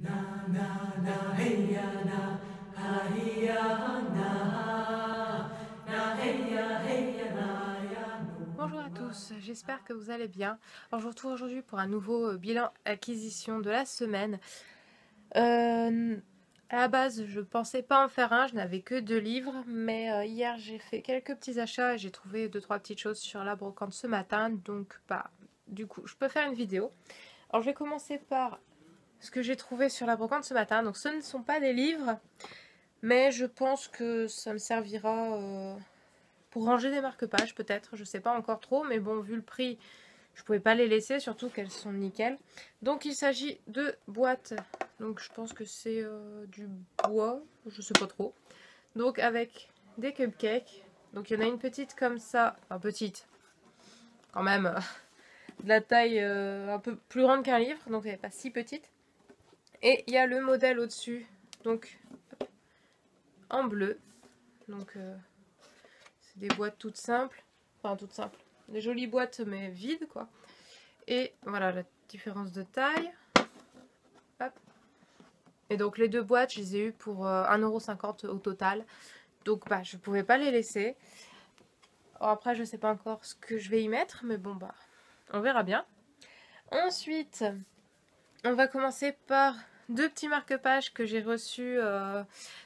Na na na hey ya na ha hi ya na na hey ya na ya no. Bonjour à tous, j'espère que vous allez bien. Alors, je vous retrouve aujourd'hui pour un nouveau bilan acquisition de la semaine. À la base, je pensais pas en faire un, je n'avais que 2 livres, mais hier j'ai fait quelques petits achats et j'ai trouvé 2-3 petites choses sur la brocante ce matin, donc du coup, je peux faire une vidéo. Alors, je vais commencer par ce que j'ai trouvé sur la brocante ce matin. Donc, ce ne sont pas des livres, mais je pense que ça me servira pour ranger des marque-pages peut-être, je sais pas encore trop, mais bon, vu le prix, je pouvais pas les laisser, surtout qu'elles sont nickel. Donc il s'agit de boîtes, donc je pense que c'est du bois, je sais pas trop. Donc avec des cupcakes, donc il y en a une petite comme ça, enfin petite, quand même, de la taille un peu plus grande qu'un livre, donc elle n'est pas si petite. Et il y a le modèle au-dessus, donc en bleu, donc c'est des boîtes toutes simples, enfin toutes simples, des jolies boîtes mais vides quoi. Et voilà la différence de taille. Hop. Et donc les 2 boîtes, je les ai eues pour 1,50 € au total. Donc je pouvais pas les laisser. Alors, après, je sais pas encore ce que je vais y mettre, mais bon on verra bien. Ensuite, on va commencer par 2 petits marque-pages que j'ai reçus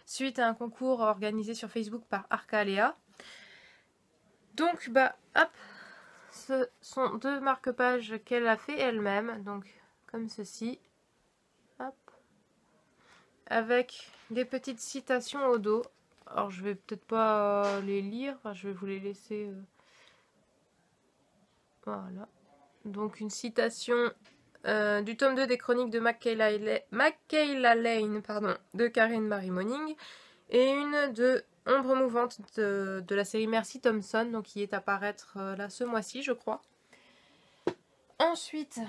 suite à un concours organisé sur Facebook par Arcaléa. Donc hop, ce sont 2 marque-pages qu'elle a fait elle-même, donc comme ceci. Hop. Avec des petites citations au dos. Alors je vais peut-être pas les lire, enfin, je vais vous les laisser. Voilà. Donc une citation du tome 2 des chroniques de Michaela Lane de Karen Marie Moning et une de Ombre mouvante de la série Merci Thompson, donc qui est à paraître là ce mois-ci je crois. Ensuite,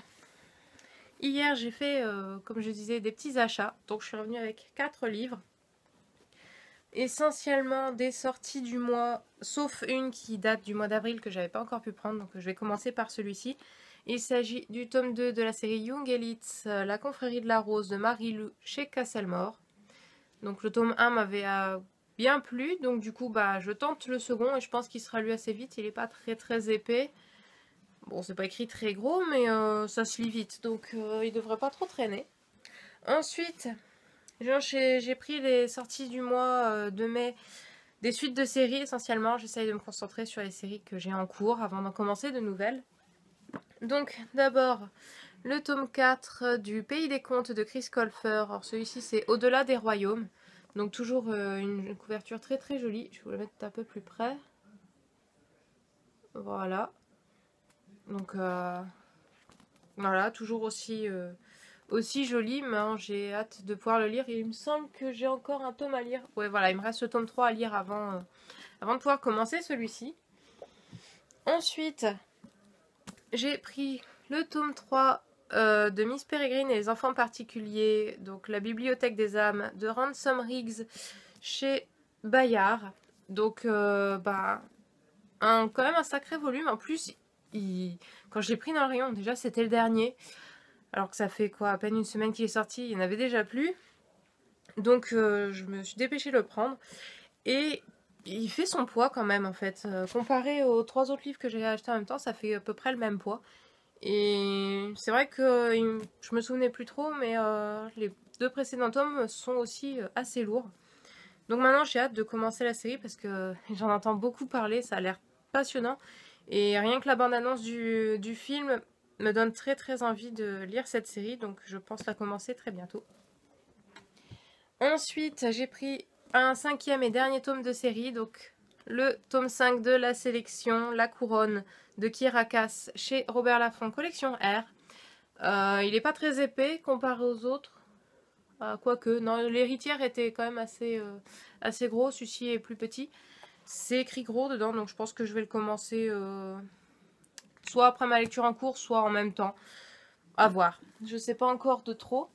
hier j'ai fait, comme je disais, des petits achats, donc je suis revenue avec 4 livres. Essentiellement des sorties du mois, sauf une qui date du mois d'avril que j'avais pas encore pu prendre, donc je vais commencer par celui-ci. Il s'agit du tome 2 de la série Young Elites, La confrérie de la rose de Marie-Lou chez Castlemore. Donc le tome 1 m'avait bien plu, donc du coup je tente le second et je pense qu'il sera lu assez vite, il est pas très très épais. Bon, c'est pas écrit très gros, mais ça se lit vite, donc il devrait pas trop traîner. Ensuite, j'ai pris les sorties du mois de mai, des suites de séries essentiellement. J'essaye de me concentrer sur les séries que j'ai en cours avant d'en commencer de nouvelles. Donc d'abord le tome 4 du Pays des Contes de Chris Colfer. Alors celui-ci c'est Au-delà des royaumes. Donc toujours une couverture très très jolie. Je vais vous la mettre un peu plus près. Voilà. Donc voilà, toujours aussi joli, mais j'ai hâte de pouvoir le lire. Et il me semble que j'ai encore un tome à lire. Ouais, voilà, il me reste le tome 3 à lire avant de pouvoir commencer celui-ci. Ensuite, j'ai pris le tome 3 de Miss Peregrine et les enfants particuliers, donc la bibliothèque des âmes de Ransom Riggs chez Bayard. Donc, quand même un sacré volume. En plus, quand je l'ai pris dans le rayon, déjà c'était le dernier. Alors que ça fait quoi, à peine une semaine qu'il est sorti, il n'y en avait déjà plus. Donc je me suis dépêchée de le prendre. Et il fait son poids quand même en fait. Comparé aux 3 autres livres que j'ai achetés en même temps, ça fait à peu près le même poids. Et c'est vrai que je me souvenais plus trop, mais les 2 précédents tomes sont aussi assez lourds. Donc maintenant j'ai hâte de commencer la série parce que j'en entends beaucoup parler, ça a l'air passionnant. Et rien que la bande-annonce du film me donne très très envie de lire cette série, donc je pense la commencer très bientôt. Ensuite, j'ai pris un 5e et dernier tome de série, donc le tome 5 de la sélection La Couronne de Kirakas chez Robert Laffont, collection R. Il n'est pas très épais comparé aux autres, quoique, non, l'héritière était quand même assez gros, celui-ci est plus petit. C'est écrit gros dedans, donc je pense que je vais le commencer soit après ma lecture en cours, soit en même temps. À voir. Je sais pas encore de trop.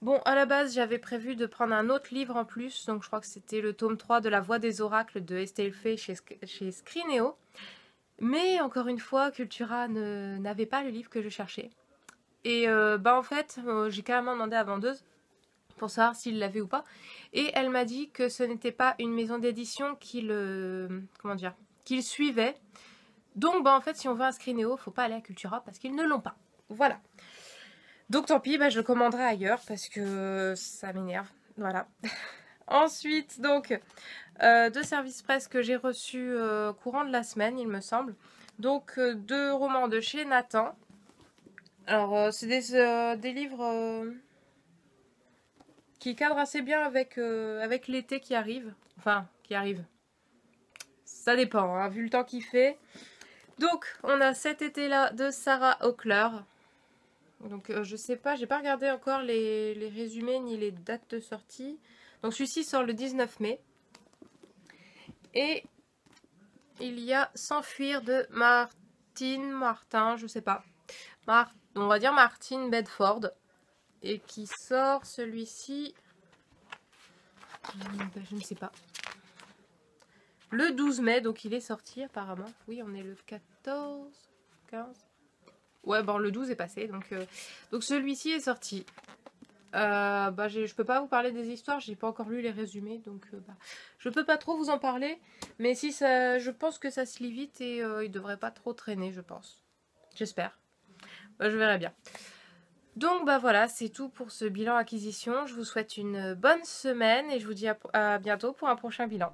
Bon, à la base, j'avais prévu de prendre un autre livre en plus, donc je crois que c'était le tome 3 de La Voix des Oracles de Estelle Fay chez Scrinéo. Mais encore une fois, Cultura n'avait pas le livre que je cherchais. Et en fait, j'ai carrément demandé à la vendeuse pour savoir s'il l'avait ou pas. Et elle m'a dit que ce n'était pas une maison d'édition qu'il suivait. Donc en fait, si on veut un Skrinéo, faut pas aller à Cultura parce qu'ils ne l'ont pas. Voilà. Donc tant pis, je le commanderai ailleurs parce que ça m'énerve. Voilà. Ensuite, donc, 2 services presse que j'ai reçus courant de la semaine, il me semble. Donc, 2 romans de chez Nathan. Alors, c'est des livres qui cadrent assez bien avec l'été qui arrive. Enfin, qui arrive. Ça dépend, hein, vu le temps qu'il fait. Donc, on a cet été-là de Sarah Ockler. Donc, je sais pas, j'ai pas regardé encore les résumés ni les dates de sortie. Donc, celui-ci sort le 19 mai. Et il y a S'enfuir de Martin, je sais pas. On va dire Martin Bedford. Et qui sort celui-ci. Je ne sais pas. Le 12 mai, donc il est sorti apparemment. Oui, on est le 14, 15. Ouais, le 12 est passé. Donc celui-ci est sorti. Je peux pas vous parler des histoires, j'ai pas encore lu les résumés, donc je peux pas trop vous en parler. Mais si ça, je pense que ça se lit vite et il devrait pas trop traîner, je pense. J'espère. Je verrai bien. Donc voilà, c'est tout pour ce bilan acquisition. Je vous souhaite une bonne semaine et je vous dis à bientôt pour un prochain bilan.